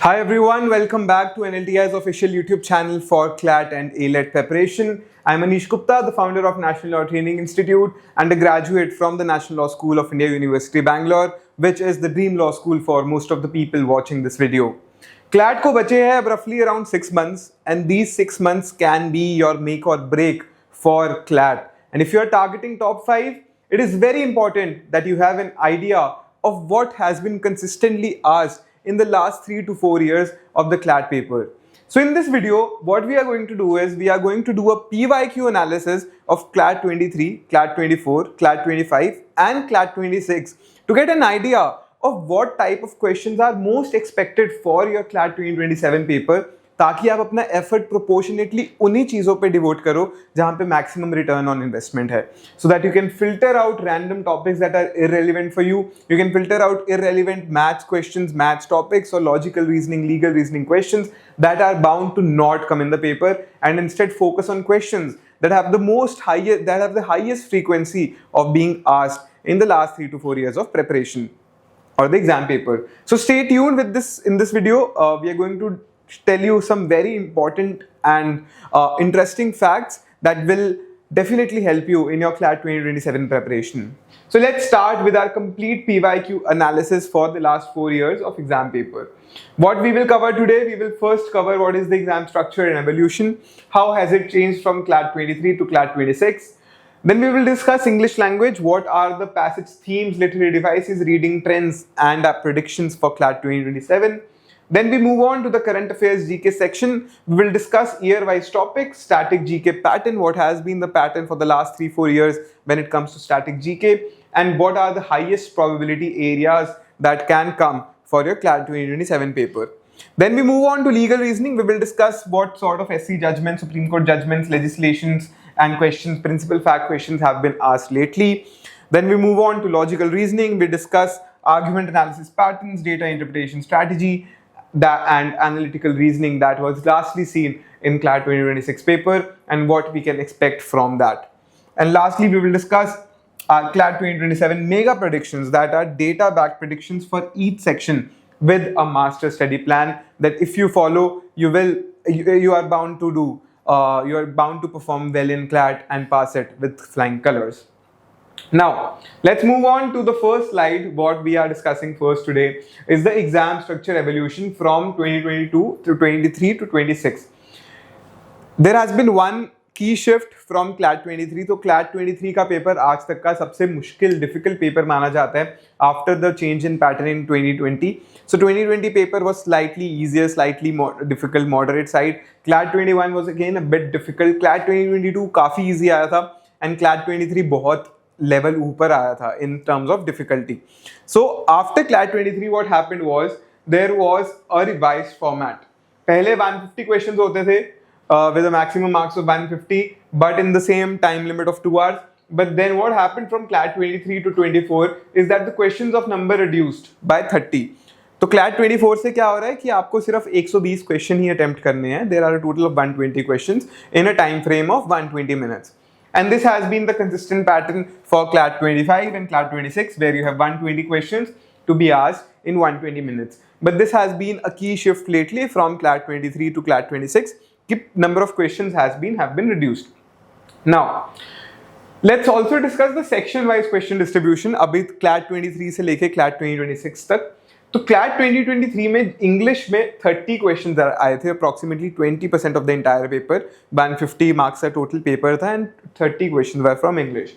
Hi everyone, welcome back to NLTI's official YouTube channel for CLAT and ALET preparation. I'm Anish Gupta, the founder of National Law Training Institute and a graduate from the National Law School of India, University Bangalore, which is the dream law school for most of the people watching this video. CLAT को बचे हैं अब roughly around 6 months, and these 6 months can be your make or break for CLAT. And if you are targeting top 5, it is very important that you have an idea of what has been consistently asked in the last 3 to 4 years of the CLAT paper. So in this video, what we are going to do is we are going to do a PYQ analysis of CLAT 23, CLAT 24, CLAT 25 and CLAT 26 to get an idea of what type of questions are most expected for your CLAT 2027 paper, ताकि आप अपना effort proportionately उन्हीं चीज़ों पे devote करो जहाँ पे maximum return on investment है, so that you can filter out random topics that are irrelevant for you can filter out irrelevant maths questions, maths topics और logical reasoning, legal reasoning questions that are bound to not come in the paper and instead focus on questions that have the highest frequency of being asked in the last 3 to 4 years of preparation or the exam paper. So stay tuned with this. In this video, we are going to tell you some very important and interesting facts that will definitely help you in your CLAT 2027 preparation. So let's start with our complete PYQ analysis for the last 4 years of exam paper. What we will cover today, we will first cover what is the exam structure and evolution, how has it changed from CLAT 23 to CLAT 26. Then we will discuss English language, what are the passage themes, literary devices, reading trends and predictions for CLAT 2027. Then we move on to the current affairs GK section. We will discuss year-wise topics, static GK pattern, what has been the pattern for the last 3-4 years when it comes to static GK, and what are the highest probability areas that can come for your CLAT 2027 paper. Then we move on to legal reasoning. We will discuss what sort of SC judgments, Supreme Court judgments, legislations and questions, principal fact questions have been asked lately. Then we move on to logical reasoning. We discuss argument analysis patterns, data interpretation strategy, and analytical reasoning that was lastly seen in CLAT 2026 paper and what we can expect from that. And lastly, we will discuss our CLAT 2027 mega predictions, that are data backed predictions for each section with a master study plan that if you follow, you are bound to do, you are bound to perform well in CLAT and pass it with flying colors. Now, let's move on to the first slide. What we are discussing first today is the exam structure evolution from 2022 to 23 to 26. There has been one key shift from CLAT 23. तो CLAT 23 का paper आज तक का सबसे मुश्किल difficult paper माना जाता है after the change in pattern in 2020. So 2020 paper was slightly easier, slightly more difficult, moderate side. CLAT 21 was again a bit difficult. CLAT 2022 काफी easy आया था and CLAT 23 बहुत level ऊपर आया था in terms of difficulty. So after CLAT 23 what happened was there was a revised format. पहले 150 questions होते थे with a maximum marks of 150 but in the same time limit of 2 hours. But then what happened from CLAT 23 to 24 is that the questions of number reduced by 30. तो CLAT 24 से क्या हो रहा है कि आपको सिर्फ 120 क्वेश्चन ही अटेम्प्ट करने हैं. There are a total of 120 questions in a time frame of 120 minutes. And this has been the consistent pattern for CLAT 25 and CLAT 26, where you have 120 questions to be asked in 120 minutes. But this has been a key shift lately from CLAT 23 to CLAT 26. The number of questions have been reduced. Now, let's also discuss the section-wise question distribution. अभी CLAT 23 से लेके CLAT 2026 तक. तो CLAT 2023 में English में 30 question आए थे, approximately 20% of the entire paper. 150 marks का टोटल पेपर था and 30 question were from English.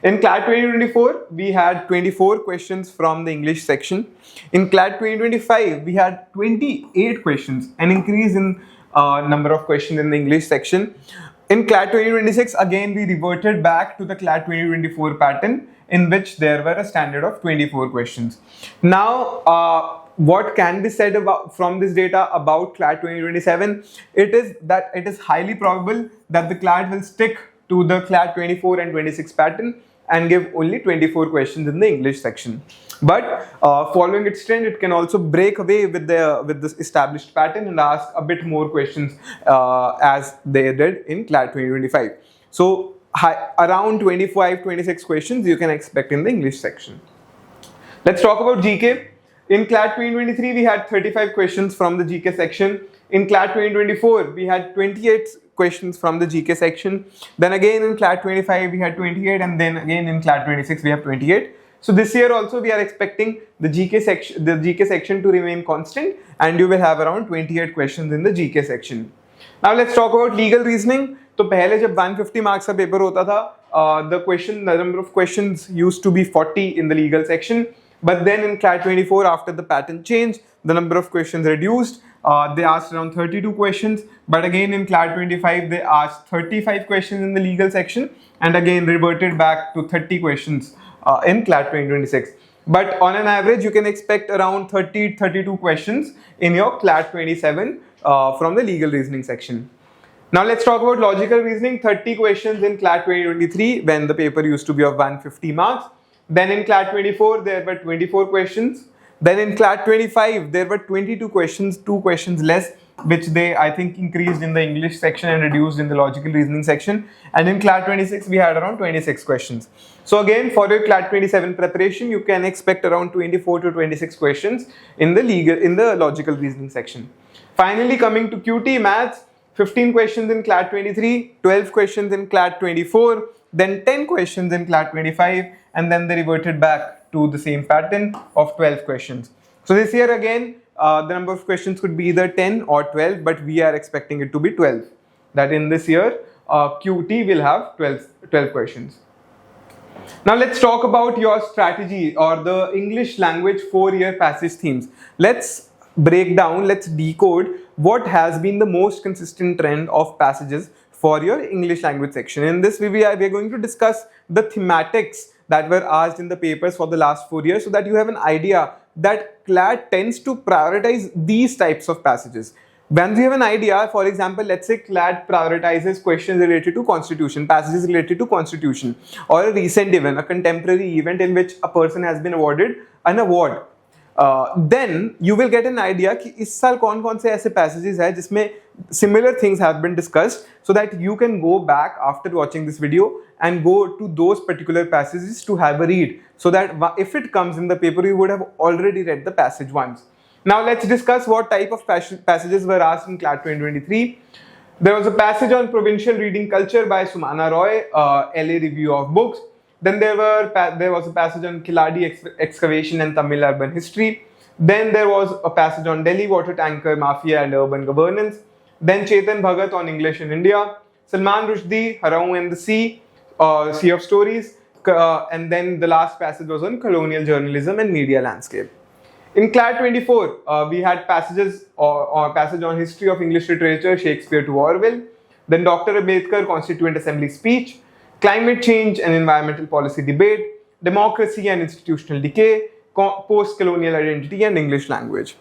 In CLAT 2024 we had 24 questions from the English section. In CLAT 2025 we had 28 questions, an increase in number of questions in the English section. In CLAT 2026 again we reverted back to the CLAT 2024 pattern in which there were a standard of 24 questions. Now, what can be said from this data about CLAT 2027? It is that it is highly probable that the CLAT will stick to the CLAT 24 and 26 pattern and give only 24 questions in the English section. But following its trend, it can also break away with this established pattern and ask a bit more questions as they did in CLAT 2025. So around 25-26 questions you can expect in the English section. Let's talk about GK. In CLAT 2023, we had 35 questions from the GK section. In CLAT 2024, we had 28 questions from the GK section. Then again in CLAT 25, we had 28, and then again in CLAT 26, we have 28. So this year also we are expecting the GK section to remain constant, and you will have around 28 questions in the GK section. Now let's talk about legal reasoning. तो पहले जब 150 marks का paper होता था, the number of questions used to be 40 in the legal section. But then in CLAT 24, after the pattern change, the number of questions reduced. They asked around 32 questions, but again in CLAT 25, they asked 35 questions in the legal section, and again reverted back to 30 questions in CLAT 2026. But on an average, you can expect around 32 questions in your CLAT 27 from the legal reasoning section. Now let's talk about logical reasoning. 30 questions in CLAT 2023 when the paper used to be of 150 marks. Then in CLAT 24, there were 24 questions. Then in CLAT 25, there were 22 questions, 2 questions less, which they, I think, increased in the English section and reduced in the logical reasoning section. And in CLAT 26, we had around 26 questions. So again, for your CLAT 27 preparation, you can expect around 24 to 26 questions in the logical reasoning section. Finally, coming to QT maths, 15 questions in CLAT 23, 12 questions in CLAT 24, then 10 questions in CLAT 25, and then they reverted back to the same pattern of 12 questions. So this year again, the number of questions could be either 10 or 12, but we are expecting it to be 12. That in this year, QT will have 12 questions. Now let's talk about your strategy or the English language 4-year passage themes. Let's break down, let's decode what has been the most consistent trend of passages for your English language section. In this, we are going to discuss the thematics that were asked in the papers for the last 4 years, so that you have an idea that CLAT tends to prioritize these types of passages. When you have an idea, for example, let's say CLAT prioritizes questions related to constitution, passages related to constitution, or a recent event, a contemporary event in which a person has been awarded an award. Then you will get an idea कि इस साल कौन-कौन से ऐसे passages हैं जिसमें similar things have been discussed, so that you can go back after watching this video and go to those particular passages to have a read, so that if it comes in the paper, you would have already read the passage once. Now let's discuss what type of passages were asked in CLAT 2023. There was a passage on provincial reading culture by Sumana Roy, LA Review of Books. Then there was a passage on Kiladi excavation and Tamil urban history. Then there was a passage on Delhi water tanker mafia and urban governance. Then Chetan Bhagat on English in India. Salman Rushdie, Haraun and the Sea, Sea of Stories. And then the last passage was on colonial journalism and media landscape. In CLAT 24, we had passages or passage on history of English literature, Shakespeare to Orwell. Then Dr. Ambedkar Constituent Assembly speech. Climate change and environmental policy debate, democracy and institutional decay, post-colonial identity and English language.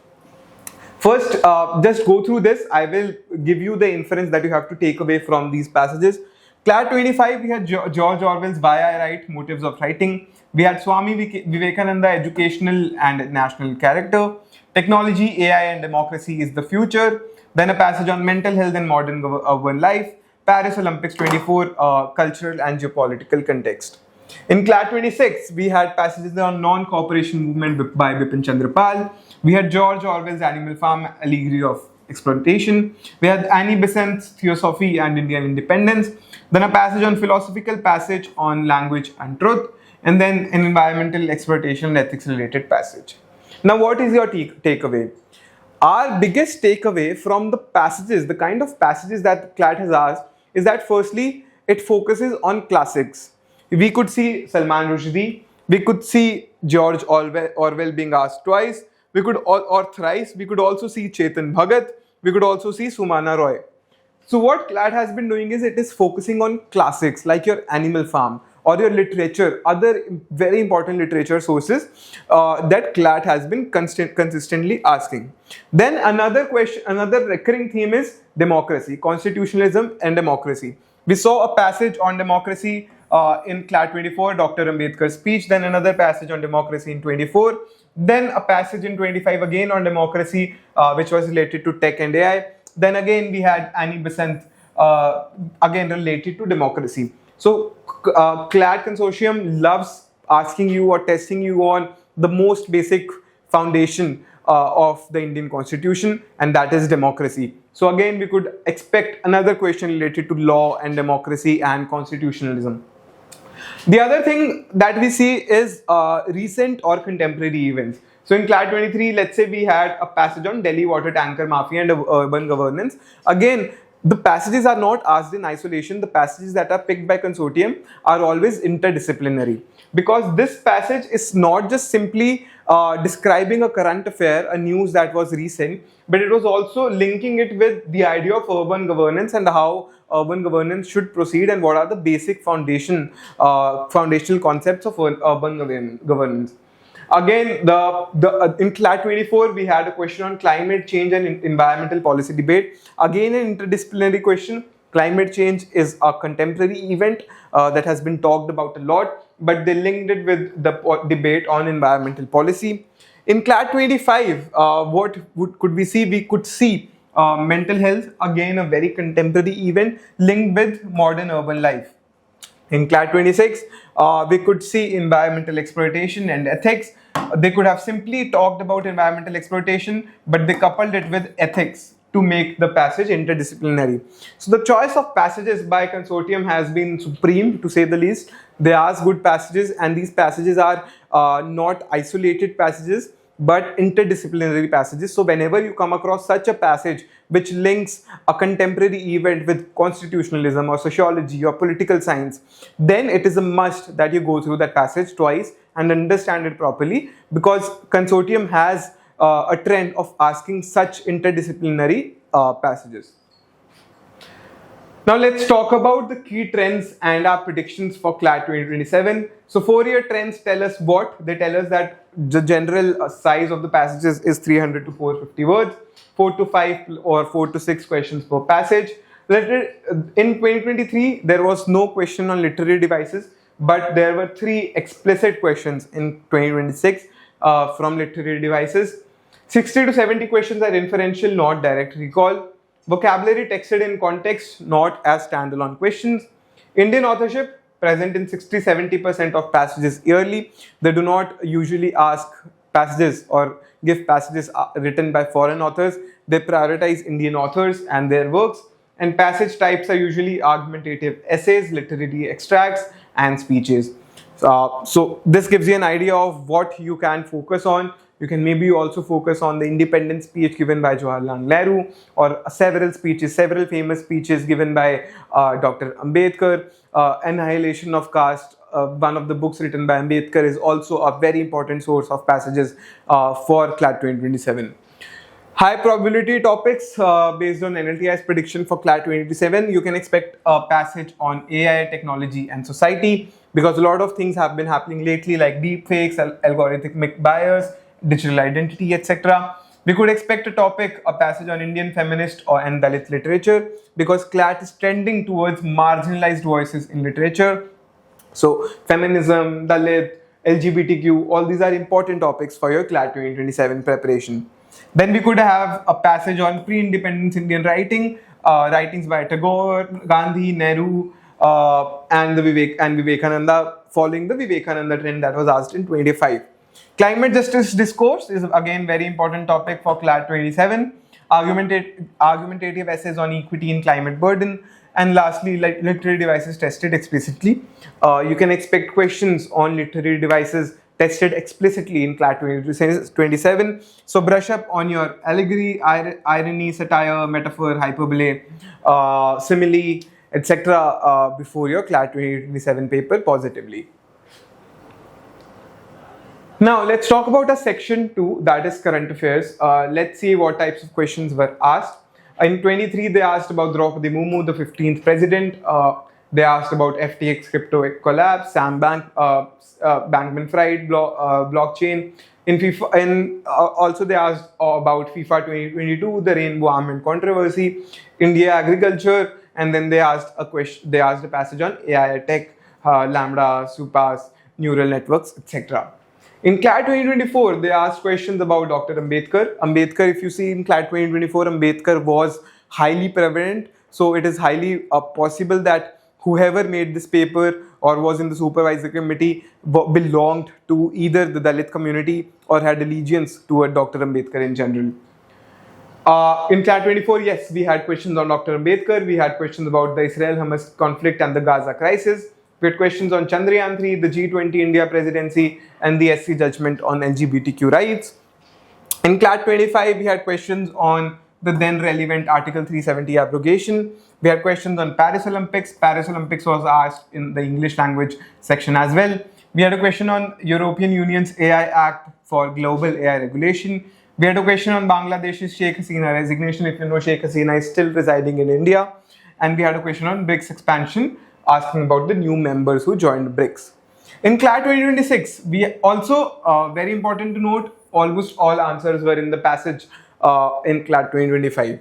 First, just go through this. I will give you the inference that you have to take away from these passages. CLAT 25, we had George Orwell's Why I Write, Motives of Writing. We had Swami Vivekananda, Educational and National Character. Technology, AI and Democracy is the Future. Then a passage on mental health and modern urban life. Paris Olympics 24, cultural and geopolitical context. In CLAT 26, we had passages on non-cooperation movement by Bipin Chandra Pal. We had George Orwell's Animal Farm, Allegory of Exploitation. We had Annie Besant's Theosophy and Indian Independence. Then a passage on philosophical passage on language and truth. And then an environmental exploitation and ethics related passage. Now, what is your takeaway? Our biggest takeaway from the passages, the kind of passages that CLAT has asked, is that firstly, it focuses on classics. We could see Salman Rushdie, we could see George Orwell being asked twice, we could or thrice, we could also see Chetan Bhagat, we could also see Sumana Roy. So what CLAT has been doing is it is focusing on classics like your Animal Farm or your literature, other very important literature sources that CLAT has been consistently asking. Then another recurring theme is democracy, constitutionalism and democracy. We saw a passage on democracy in CLAT 24, Dr. Ambedkar's speech, then another passage on democracy in 24, then a passage in 25 again on democracy, which was related to tech and AI. Then again we had Annie Besant, again related to democracy. So CLAT consortium loves asking you or testing you on the most basic foundation of the Indian Constitution, and that is democracy. So again, we could expect another question related to law and democracy and constitutionalism. The other thing that we see is recent or contemporary events. So in CLAT 23, let's say we had a passage on Delhi water tanker mafia and urban governance. Again, the passages are not asked in isolation. The passages that are picked by consortium are always interdisciplinary, because this passage is not just simply describing a current affair, a news that was recent, but it was also linking it with the idea of urban governance and how urban governance should proceed and what are the basic foundational concepts of urban governance. Again, in CLAT 24, we had a question on climate change and environmental policy debate. Again, an interdisciplinary question. Climate change is a contemporary event that has been talked about a lot, but they linked it with the debate on environmental policy. In CLAT 25, could we see? We could see mental health, again a very contemporary event linked with modern urban life. In CLAT 26, we could see environmental exploitation and ethics. They could have simply talked about environmental exploitation, but they coupled it with ethics to make the passage interdisciplinary. So the choice of passages by consortium has been supreme, to say the least. They ask good passages, and these passages are not isolated passages, but interdisciplinary passages. So whenever you come across such a passage which links a contemporary event with constitutionalism or sociology or political science, then it is a must that you go through that passage twice and understand it properly, because consortium has a trend of asking such interdisciplinary passages. Now let's talk about the key trends and our predictions for CLAT 2027. So 4-year trends tell us what? They tell us that the general size of the passages is 300 to 450 words, 4 to 5 or 4 to 6 questions per passage. In 2023, there was no question on literary devices, but there were 3 explicit questions in 2026 from literary devices. 60 to 70 questions are inferential, not direct recall. Vocabulary texted in context, not as standalone questions. Indian authorship present in 60-70% of passages yearly. They do not usually ask passages or give passages written by foreign authors. They prioritize Indian authors and their works. And passage types are usually argumentative essays, literary extracts, and speeches. So this gives you an idea of what you can focus on. You can maybe also focus on the independence speech given by Jawaharlal Nehru, or several famous speeches given by Dr. Ambedkar. Annihilation of Caste, one of the books written by Ambedkar, is also a very important source of passages for CLAT 2027. High probability topics based on NLTI's prediction for CLAT 2027. You can expect a passage on AI, technology, and society, because a lot of things have been happening lately, like deepfakes, algorithmic bias, digital identity, etc. We could expect a passage on Indian feminist and Dalit literature, because CLAT is trending towards marginalized voices in literature. So feminism, Dalit, LGBTQ, all these are important topics for your CLAT 2027 preparation. Then we could have a passage on pre-independence Indian writing, writings by Tagore, Gandhi, Nehru, and Vivekananda, following the Vivekananda trend that was asked in 25. Climate justice discourse is again very important topic for CLAT 27. Argumentative essays on equity in climate burden. And lastly, like literary devices tested explicitly. You can expect questions on literary devices tested explicitly in CLAT 2027. So brush up on your allegory, irony, satire, metaphor, hyperbole, simile, etc. Before your CLAT 2027 paper positively. Now let's talk about a section 2, that is current affairs. Let's see what types of questions were asked. In 23, they asked about Draupadi Murmu, the 15th president. They asked about FTX crypto collapse, Sam Bankman-Fried blockchain. In FIFA, also they asked about FIFA 2022, the Rainbow Almond controversy, India agriculture, and then they asked a question. They asked a passage on AI tech, Lambda, Supas, neural networks, etc. In CLAT 2024, they asked questions about Dr. Ambedkar. Ambedkar, if you see in CLAT 2024, Ambedkar was highly prevalent. So it is highly possible that whoever made this paper or was in the supervisory committee belonged to either the Dalit community or had allegiance toward Dr. Ambedkar in general. In CLAT 24, yes, we had questions on Dr. Ambedkar, we had questions about the Israel-Hamas conflict and the Gaza crisis, we had questions on Chandrayaan 3, the G20 India presidency, and the SC judgment on LGBTQ rights. In CLAT 25, we had questions on the then relevant Article 370 abrogation. We had questions on Paris Olympics. Paris Olympics was asked in the English language section as well. We had a question on European Union's AI Act for global AI regulation. We had a question on Bangladesh's Sheikh Hasina resignation. If you know, Sheikh Hasina is still residing in India. And we had a question on BRICS expansion, asking about the new members who joined BRICS. In CLAT 2026, we also, very important to note, almost all answers were in the passage in CLAT 2025.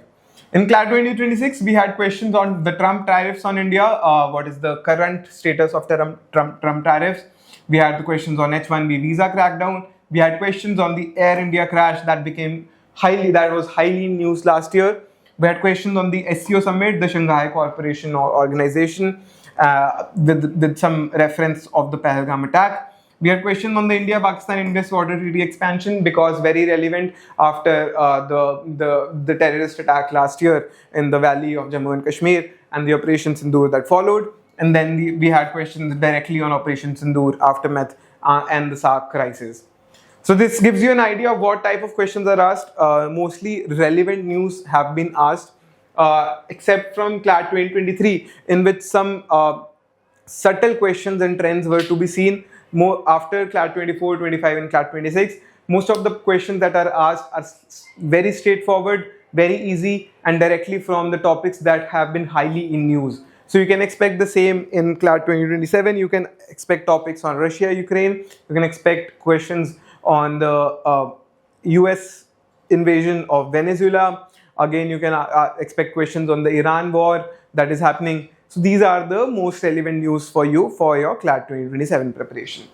In CLAT 2026, we had questions on the Trump tariffs on India. What is the current status of the Trump tariffs? We had the questions on H-1B visa crackdown. We had questions on the Air India crash that was highly in news last year. We had questions on the SCO summit, the Shanghai Cooperation Organization, with some reference of the Pahalgam attack. We had questions on the India-Pakistan-Indus water treaty expansion because very relevant after the terrorist attack last year in the valley of Jammu and Kashmir and the Operation Sindoor that followed. And then we had questions directly on Operation Sindoor, aftermath, and the SARC crisis. So this gives you an idea of what type of questions are asked. Mostly relevant news have been asked, except from CLAT 2023, in which some subtle questions and trends were to be seen. More after CLAT 24, 25 and CLAT 26, most of the questions that are asked are very straightforward, very easy, and directly from the topics that have been highly in news. So you can expect the same in CLAT 2027. You can expect topics on Russia, Ukraine. You can expect questions on the US invasion of Venezuela. Again, you can expect questions on the Iran war that is happening. So these are the most relevant news for you for your CLAT 2027 preparation.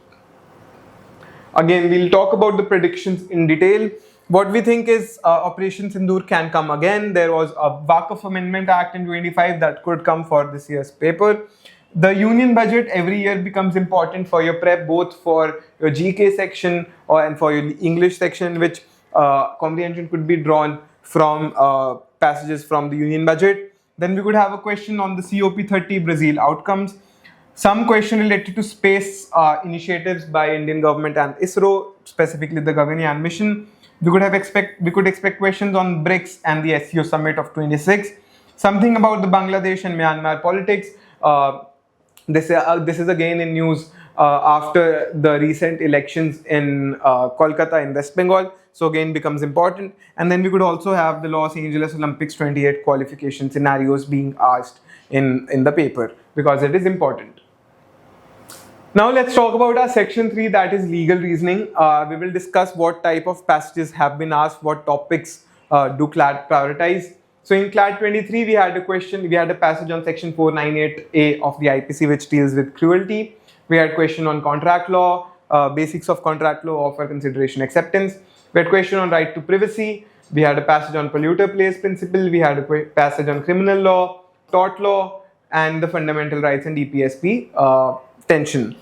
Again, we'll talk about the predictions in detail. What we think is Operation Sindoor can come again. There was a Waqf Amendment Act in 25 that could come for this year's paper. The union budget every year becomes important for your prep, both for your GK section and for your English section, which comprehension could be drawn from passages from the union budget. Then we could have a question on the COP30 Brazil outcomes. Some question related to space initiatives by Indian government and ISRO, specifically the Gaganyaan mission. We could expect questions on BRICS and the SCO summit of 26. Something about the Bangladesh and Myanmar politics. This is again in news after the recent elections in Kolkata in West Bengal. So again becomes important. And then we could also have the Los Angeles Olympics 28 qualification scenarios being asked in the paper because it is important. Now let's talk about our section 3, that is legal reasoning. We will discuss what type of passages have been asked, what topics do CLAT prioritize. So in CLAT 23, we had a passage on section 498A of the IPC which deals with cruelty. We had a question on contract law, basics of contract law, offer, consideration, acceptance. We had a question on right to privacy. We had a passage on polluter pays principle. We had a passage on criminal law, tort law, and the fundamental rights and DPSP tension.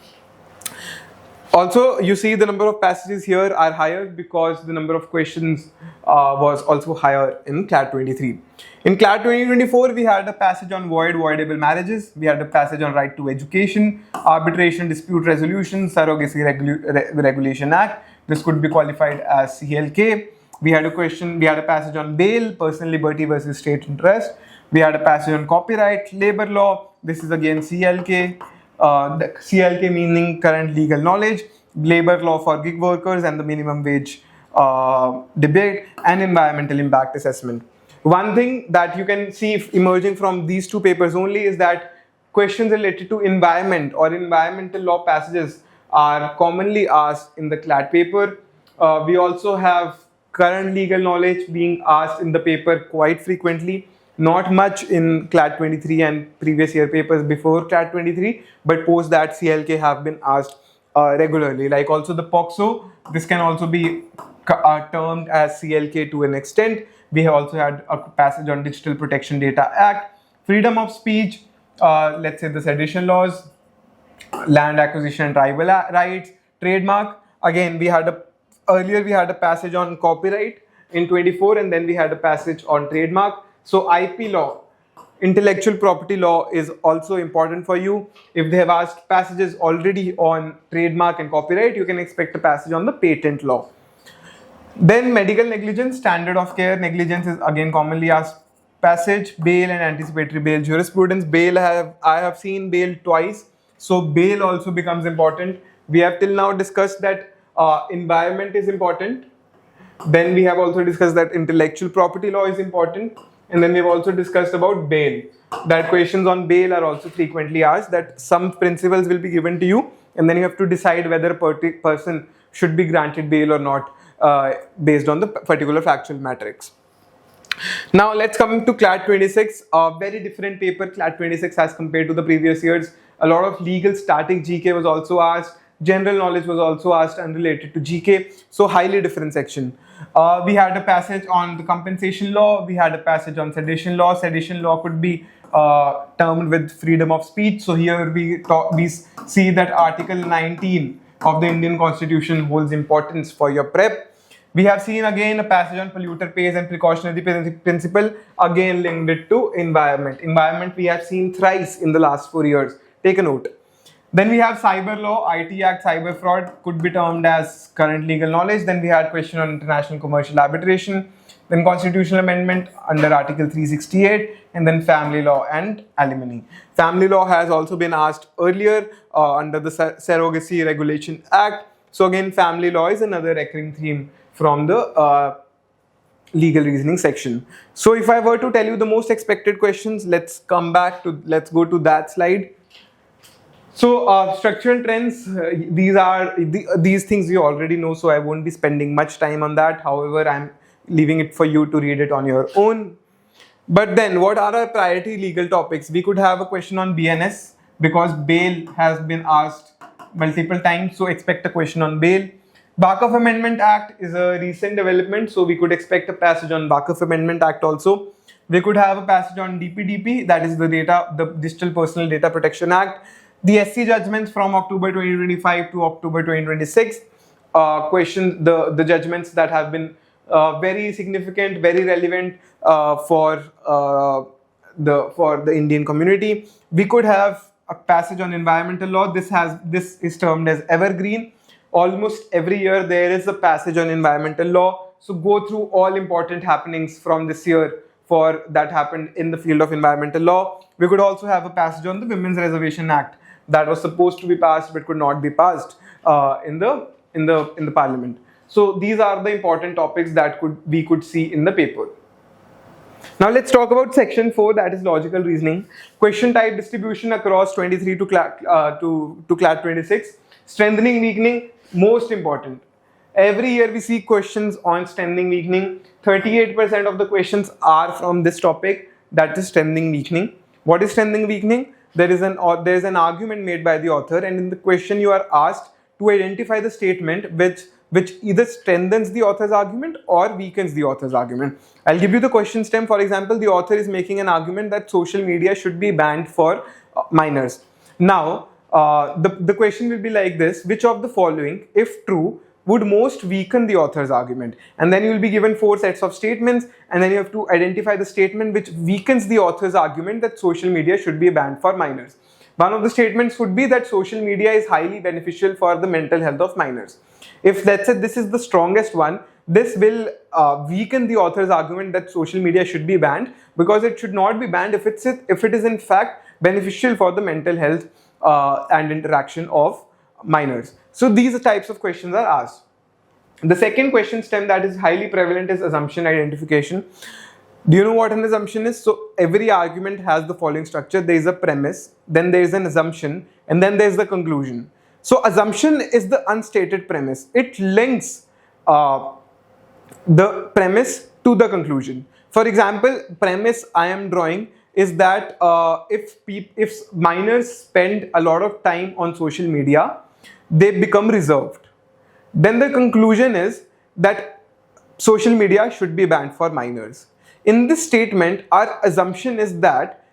Also, you see the number of passages here are higher because the number of questions was also higher in CLAT 23. In CLAT 2024, we had a passage on voidable marriages. We had a passage on right to education, arbitration, dispute resolution, surrogacy regulation act. This could be qualified as CLK. We had a passage on bail, personal liberty versus state interest. We had a passage on copyright, labor law. This is again CLK. The CLK meaning current legal knowledge, labor law for gig workers and the minimum wage debate, and environmental impact assessment. One thing that you can see emerging from these two papers only is that questions related to environment or environmental law passages are commonly asked in the CLAT paper. We also have current legal knowledge being asked in the paper quite frequently. Not much in CLAT 23 and previous year papers before CLAT 23, but post that CLK have been asked regularly. Like also the POXO, this can also be termed as CLK to an extent. We have also had a passage on Digital Protection Data Act, freedom of speech, let's say the sedition laws, land acquisition and tribal rights, trademark. Again, earlier we had a passage on copyright in 24, and then we had a passage on trademark. So IP law, intellectual property law, is also important for you. If they have asked passages already on trademark and copyright, you can expect a passage on the patent law. Then medical negligence, standard of care negligence is again commonly asked passage. Bail and anticipatory bail jurisprudence. I have seen bail twice, so bail also becomes important. We have till now discussed that environment is important. Then we have also discussed that intellectual property law is important, and then we've also discussed about bail. That questions on bail are also frequently asked, that some principles will be given to you, and then you have to decide whether a person should be granted bail or not, based on the particular factual matrix. Now let's come to CLAT 26, a very different paper, CLAT 26, as compared to the previous years. A lot of legal static GK was also asked, general knowledge was also asked unrelated to GK, so highly different section. We had a passage on the compensation law, we had a passage on sedition law. Sedition law could be termed with freedom of speech. So here we see that Article 19 of the Indian Constitution holds importance for your prep. We have seen again a passage on polluter pays and precautionary principle, again linked it to environment. Environment we have seen thrice in the last 4 years. Take a note. Then we have cyber law, IT Act, cyber fraud could be termed as current legal knowledge. Then we had question on international commercial arbitration. Then constitutional amendment under Article 368, and then family law and alimony. Family law has also been asked earlier under the Surrogacy Regulation Act. So again, family law is another recurring theme from the legal reasoning section. So if I were to tell you the most expected questions, let's go to that slide. So structural trends, these things you already know, so I won't be spending much time on that. However, I'm leaving it for you to read it on your own. But then what are our priority legal topics? We could have a question on BNS, because bail has been asked multiple times, so expect a question on bail. Barkov Amendment Act is a recent development, so we could expect a passage on Barkov Amendment Act also. We could have a passage on DPDP, that is the Digital Personal Data Protection Act. The SC judgments from October 2025 to October 2026, the judgments that have been very significant, very relevant for the Indian community. We could have a passage on environmental law. This is termed as evergreen. Almost every year there is a passage on environmental law. So go through all important happenings from this year that happened in the field of environmental law. We could also have a passage on the Women's Reservation Act that was supposed to be passed but could not be passed in the parliament. So these are the important topics that we could see in the paper. Now let's talk about section 4, that is logical reasoning. Question type distribution across 23 to CLAT 26. Strengthening, weakening, most important. Every year we see questions on strengthening, weakening. 38% of the questions are from this topic, that is strengthening, weakening. What is strengthening, weakening? There is an argument made by the author, and in the question you are asked to identify the statement which either strengthens the author's argument or weakens the author's argument. I'll give you the question stem. For example, the author is making an argument that social media should be banned for minors. Now, the question will be like this: which of the following, if true, would most weaken the author's argument? And then you will be given 4 sets of statements, and then you have to identify the statement which weakens the author's argument that social media should be banned for minors. One of the statements would be that social media is highly beneficial for the mental health of minors. If let's say this is the strongest one, this will weaken the author's argument that social media should be banned, because it should not be banned if it is in fact beneficial for the mental health and interaction of minors. So these types of questions are asked. The second question stem that is highly prevalent is assumption identification. Do you know what an assumption is? So every argument has the following structure. There is a premise, then there is an assumption, and then there is the conclusion. So assumption is the unstated premise. It links the premise to the conclusion. For example, premise I am drawing is that if minors spend a lot of time on social media, they become reserved. Then the conclusion is that social media should be banned for minors. In this statement, our assumption is that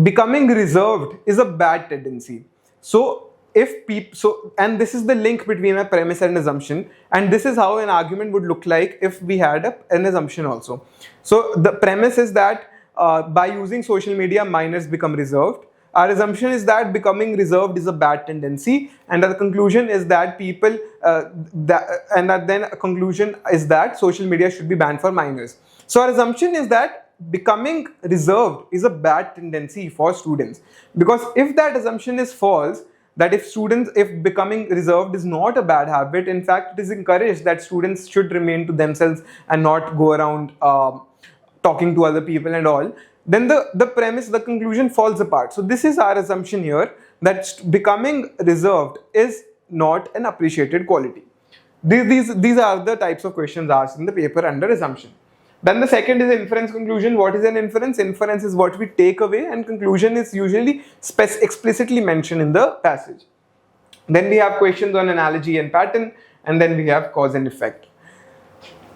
becoming reserved is a bad tendency. So and this is the link between a premise and assumption, and this is how an argument would look like if we had an assumption also. So the premise is that by using social media, minors become reserved. Our assumption is that becoming reserved is a bad tendency, and the conclusion is that then a conclusion is that social media should be banned for minors. So our assumption is that becoming reserved is a bad tendency for students, because if that assumption is false, that if becoming reserved is not a bad habit, in fact it is encouraged that students should remain to themselves and not go around talking to other people and all, then the conclusion falls apart. So this is our assumption here, that becoming reserved is not an appreciated quality. These are the types of questions asked in the paper under assumption. Then the second is inference conclusion. What is an inference? Inference is what we take away, and conclusion is usually explicitly mentioned in the passage. Then we have questions on analogy and pattern, and then we have cause and effect.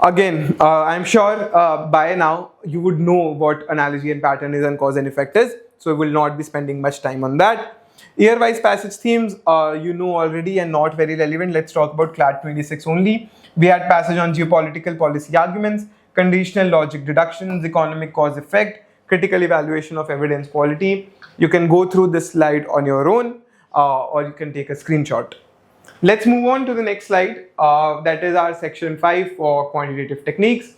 Again, I'm sure by now you would know what analogy and pattern is and cause and effect is, so we will not be spending much time on that. Year-wise passage themes, you know already and not very relevant. Let's talk about CLAT 26 only. We had passage on geopolitical policy arguments, conditional logic deductions, economic cause effect, critical evaluation of evidence quality. You can go through this slide on your own, or you can take a screenshot. Let's move on to the next slide. That is our section 5 for quantitative techniques.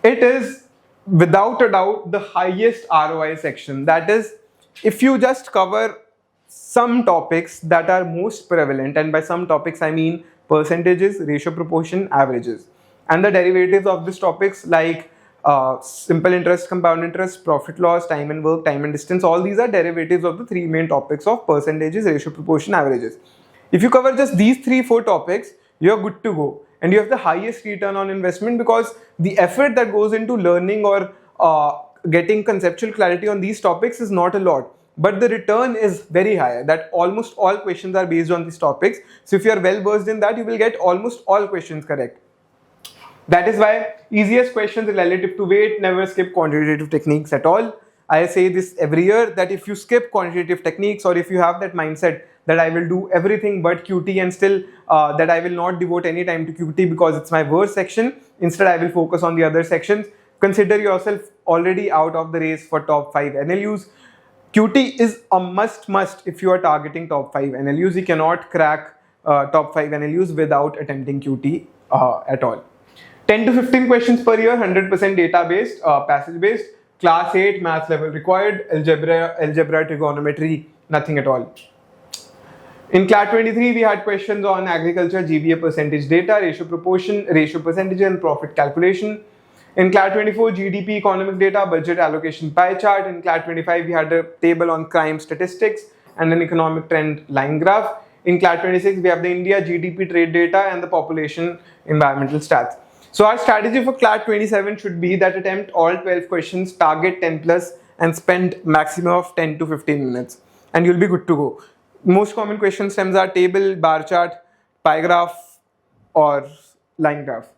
It is without a doubt the highest ROI section. That is, if you just cover some topics that are most prevalent, and by some topics I mean percentages, ratio proportion, averages, and the derivatives of these topics like simple interest, compound interest, profit loss, time and work, time and distance, all these are derivatives of the three main topics of percentages, ratio proportion, averages. If you cover just these 3-4 topics, you're good to go, and you have the highest return on investment, because the effort that goes into learning or getting conceptual clarity on these topics is not a lot, but the return is very high, that almost all questions are based on these topics. So if you are well versed in that, you will get almost all questions correct. That is why easiest questions relative to weight, never skip quantitative techniques at all. I say this every year, that if you skip quantitative techniques, or if you have that mindset that I will do everything but QT, and still that I will not devote any time to QT because it's my worst section, instead I will focus on the other sections, consider yourself already out of the race for top 5 NLUs. QT is a must if you are targeting top 5 NLUs. You cannot crack top 5 NLUs without attempting QT at all. 10 to 15 questions per year, 100% data based, passage based, class 8 math level required, algebra, trigonometry, nothing at all. In CLAT 23, we had questions on agriculture, GVA percentage data, ratio proportion, ratio percentage, and profit calculation. In CLAT 24, GDP economic data, budget allocation pie chart. In CLAT 25, we had a table on crime statistics and an economic trend line graph. In CLAT 26, we have the India GDP trade data and the population environmental stats. So our strategy for CLAT 27 should be that attempt all 12 questions, target 10 plus, and spend maximum of 10 to 15 minutes, and you'll be good to go. Most common question stems are table, bar chart, pie graph, or line graph.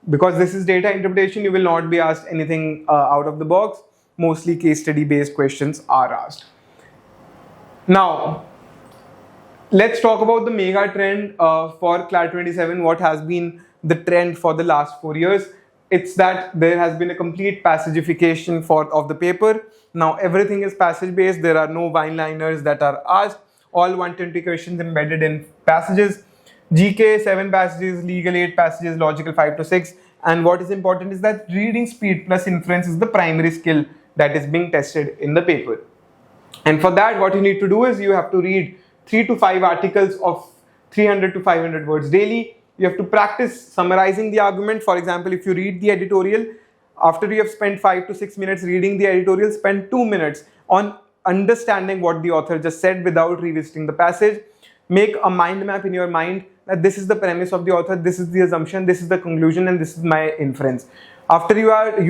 Because this is data interpretation, you will not be asked anything out of the box. Mostly case study based questions are asked. Now, let's talk about the mega trend for CLAT 27. What has been the trend for the last 4 years? It's that there has been a complete passagification of the paper. Now everything is passage based. There are no one-liners that are asked. All 120 questions embedded in passages. GK 7 passages, legal 8 passages, logical 5 to 6. And what is important is that reading speed plus inference is the primary skill that is being tested in the paper. And for that, what you need to do is you have to read 3 to 5 articles of 300 to 500 words daily. You have to practice summarizing the argument. For example, if you read the editorial, after you have spent 5 to 6 minutes reading the editorial, spend 2 minutes on understanding what the author just said without revisiting the passage. Make a mind map in your mind that this is the premise of the author, this is the assumption, this is the conclusion, and this is my inference. After you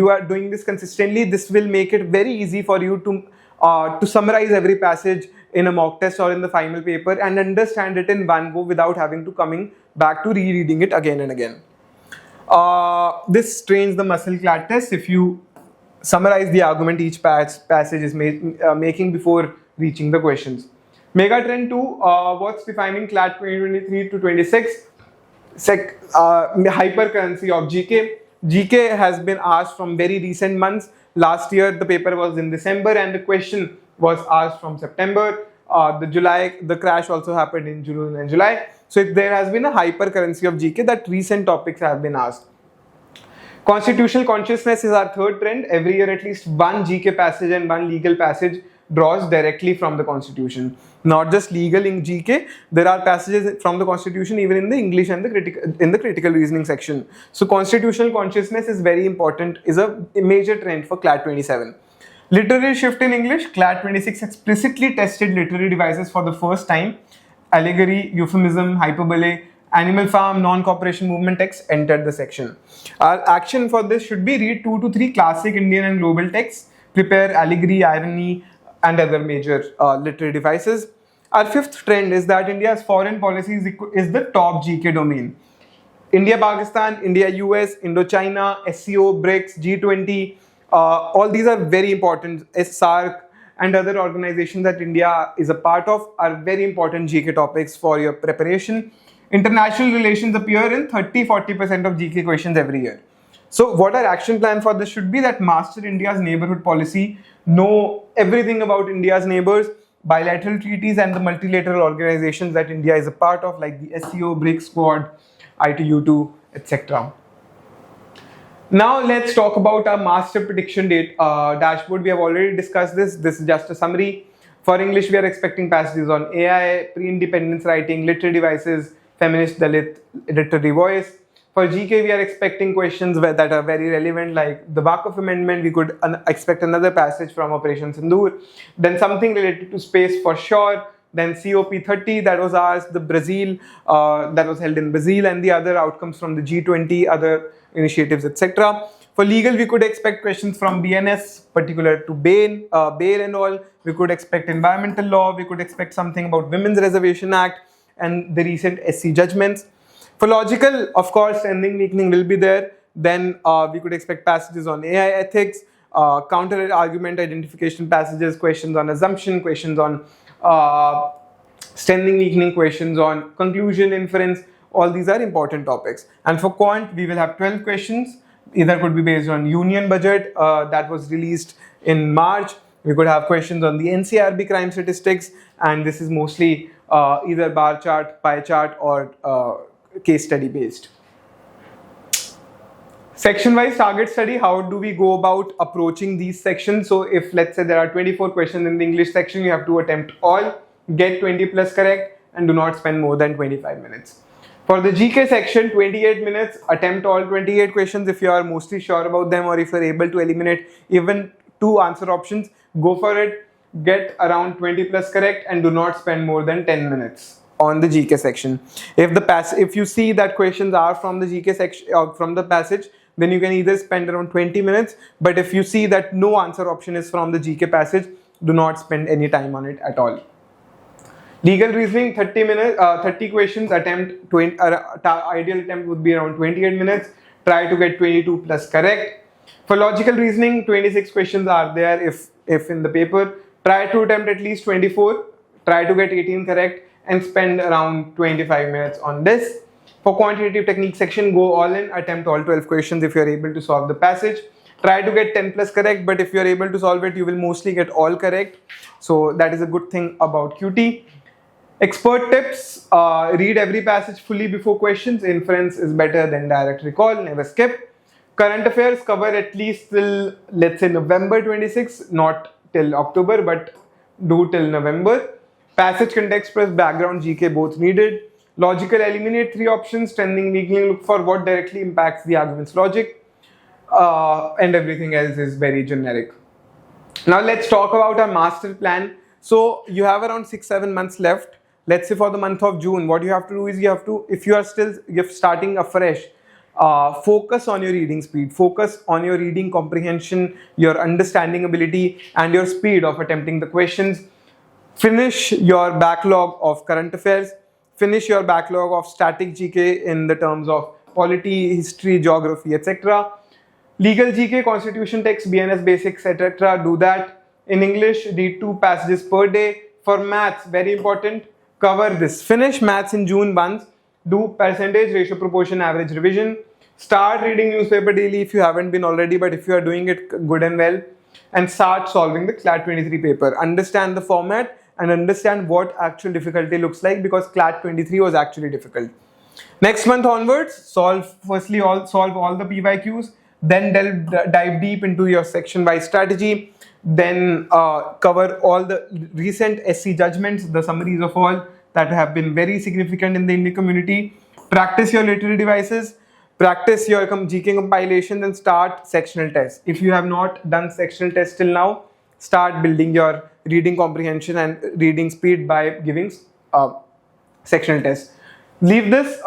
are doing this consistently, this will make it very easy for you to summarize every passage in a mock test or in the final paper and understand it in one go without having to coming back to rereading it again and again. This trains the muscle CLAT test. If you summarize the argument each passage is making before reaching the questions. Mega trend 2, what's defining CLAT 2023 to 26? Hypercurrency of GK. GK has been asked from very recent months. Last year the paper was in December and the question was asked from September. The crash also happened in June and July. So there has been a hypercurrency of GK that recent topics have been asked. Constitutional consciousness is our third trend. Every year at least one GK passage and one legal passage draws directly from the Constitution. Not just legal in GK, there are passages from the Constitution even in the English and the critical reasoning section. So constitutional consciousness is very important, is a major trend for CLAT 27. Literary shift in English. CLAT 26 explicitly tested literary devices for the first time. Allegory, euphemism, hyperbole, animal farm, non-cooperation movement texts entered the section. Our action for this should be read 2 to 3 classic Indian and global texts, prepare allegory, irony and other major literary devices. Our fifth trend is that India's foreign policy is the top GK domain. India-Pakistan, India-US, Indo-China, SCO, BRICS, G20, all these are very important. SARC and other organizations that India is a part of are very important GK topics for your preparation. International relations appear in 30-40% of GK questions every year. So what our action plan for this should be that master India's neighborhood policy, know everything about India's neighbors, bilateral treaties and the multilateral organizations that India is a part of like the SCO, BRICS, Quad, ITU2, etc. Now let's talk about our master prediction date dashboard. We have already discussed this. This is just a summary. For English, we are expecting passages on AI, pre-independence writing, literary devices, feminist Dalit literary voice. For GK, we are expecting questions that are very relevant, like the Wakf Amendment. We could expect another passage from Operation Sindoor. Then something related to space for sure. Then COP30 that was asked, the Brazil that was held in Brazil, and the other outcomes from the G20, other initiatives, etc. For legal, we could expect questions from BNS, particular to bail and all. We could expect environmental law. We could expect something about Women's Reservation Act and the recent SC judgments. For logical, of course, ending weakening will be there. Then we could expect passages on AI ethics, counter argument identification passages, questions on assumption, questions on strengthening weakening, questions on conclusion inference. All these are important topics. And for quant, we will have 12 questions. Either could be based on union budget that was released in March. We could have questions on the NCRB crime statistics, and this is mostly either bar chart, pie chart, or case study based. Section wise target study, how do we go about approaching these sections? So if let's say there are 24 questions in the English section, you have to attempt all, get 20 plus correct, and do not spend more than 25 minutes. For the GK section, 28 minutes, attempt all 28 questions if you are mostly sure about them, or if you are able to eliminate even 2 answer options, go for it, get around 20 plus correct, and do not spend more than 10 minutes on the GK section. If you see that questions are from the GK section from the passage, then you can either spend around 20 minutes, but if you see that no answer option is from the GK passage, do not spend any time on it at all. Legal reasoning, 30 questions, attempt 20, ideal attempt would be around 28 minutes, try to get 22 plus correct. For logical reasoning, 26 questions are there if in the paper, try to attempt at least 24, try to get 18 correct, and spend around 25 minutes on this. For quantitative technique section, go all in, attempt all 12 questions if you are able to solve the passage. Try to get 10 plus correct, but if you are able to solve it, you will mostly get all correct. So that is a good thing about QT. Expert tips, read every passage fully before questions. Inference is better than direct recall, never skip. Current affairs, cover at least till, let's say, November 26, not till October, but do till November. Passage, context plus background, GK both needed. Logical, eliminate 3 options. Strengthening, weakening, look for what directly impacts the argument's logic. And everything else is very generic. Now let's talk about our master plan. So you have around 6-7 months left. Let's say for the month of June, what you have to do is if you are still starting afresh, focus on your reading speed, focus on your reading comprehension, your understanding ability, and your speed of attempting the questions. Finish your backlog of current affairs, finish your backlog of static GK in the terms of polity, history, geography, etc. Legal GK, constitution text, BNS basics, etc. Do that. In English, read 2 passages per day. for maths, very important, cover this. Finish maths in June month. Do percentage, ratio, proportion, average revision. Start reading newspaper daily if you haven't been already, but if you are doing it good and well. And start solving the CLAT 23 paper. Understand the format and understand what actual difficulty looks like, because CLAT 23 was actually difficult. Next month onwards, solve all the PYQs, then dive deep into your section-wise strategy, then cover all the recent SC judgments, the summaries of all that have been very significant in the Indian community. Practice your literary devices, practice your GK compilations, and start sectional tests. If you have not done sectional tests till now, start building your reading comprehension and reading speed by giving sectional tests. Leave this,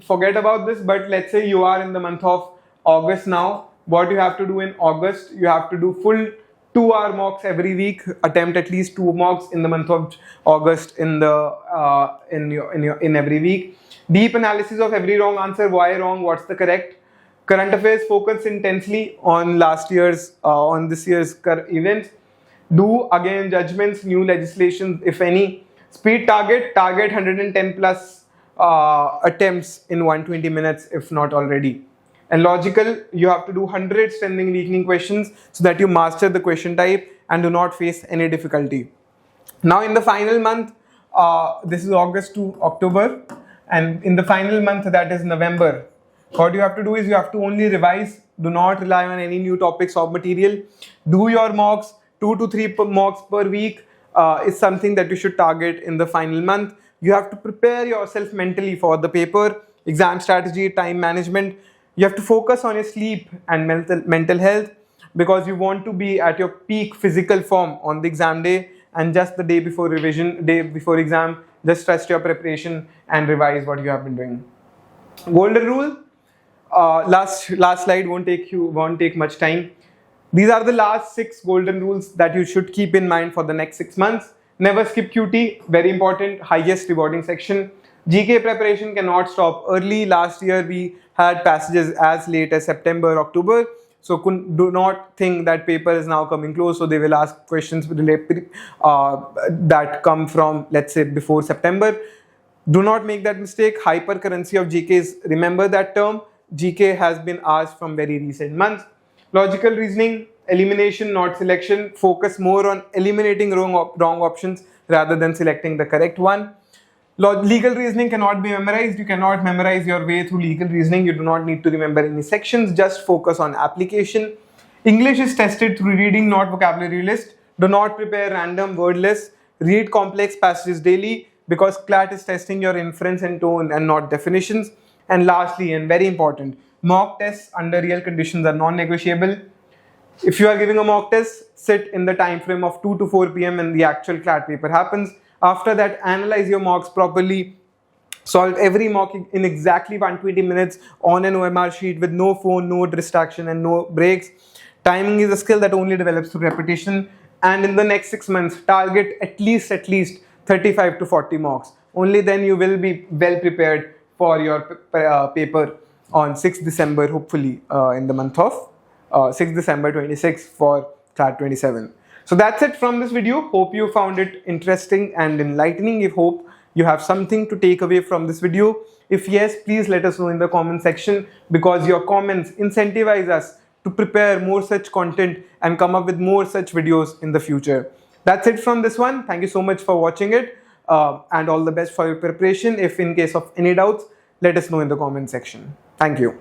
forget about this, but let's say you are in the month of August now. What you have to do in August, you have to do full 2-hour mocks every week. Attempt at least 2 mocks in the month of August in every week. Deep analysis of every wrong answer, why wrong, what's the correct. Current affairs, focus intensely on this year's events. Do again judgments, new legislation, if any. Speed target 110 plus attempts in 120 minutes, if not already. And logical, you have to do 100 strengthening weakening questions so that you master the question type and do not face any difficulty. Now in the final month, this is August to October, and in the final month, that is November, what you have to do is you have to only revise. Do not rely on any new topics or material. Do your mocks, 2 to 3 mocks per week is something that you should target in the final month. You have to prepare yourself mentally for the paper, exam strategy, time management. You have to focus on your sleep and mental health, because you want to be at your peak physical form on the exam day, and just the day before exam, just trust your preparation and revise what you have been doing. Golden rule, last slide, won't take much time. These are the last 6 golden rules that you should keep in mind for the next 6 months. Never skip QT, very important, highest rewarding section. GK preparation cannot stop early. Last year we had passages as late as September, October. So do not think that paper is now coming close, so they will ask questions that come from, let's say, before September. Do not make that mistake. Hypercurrency of GKs, remember that term. GK has been asked from very recent months. Logical reasoning, elimination, not selection. Focus more on eliminating wrong options rather than selecting the correct one. Legal reasoning cannot be memorized. You cannot memorize your way through legal reasoning. You do not need to remember any sections. Just focus on application. English is tested through reading, not vocabulary list. Do not prepare random word lists. Read complex passages daily, because CLAT is testing your inference and tone and not definitions. And lastly, and very important, mock tests under real conditions are non-negotiable. If you are giving a mock test, sit in the time frame of 2 to 4 p.m. when the actual CLAT paper happens. After that, analyze your mocks properly. Solve every mock in exactly 120 minutes on an OMR sheet with no phone, no distraction, and no breaks. Timing is a skill that only develops through repetition. And in the next 6 months, target at least 35 to 40 mocks. Only then you will be well prepared for your paper on 6th December, hopefully in the month of 6th December 26 for CLAT 27. So that's it from this video. Hope you found it interesting and enlightening. I hope you have something to take away from this video. If yes, please let us know in the comment section, because your comments incentivize us to prepare more such content and come up with more such videos in the future. That's it from this one. Thank you so much for watching it, and all the best for your preparation. If in case of any doubts, let us know in the comment section. Thank you.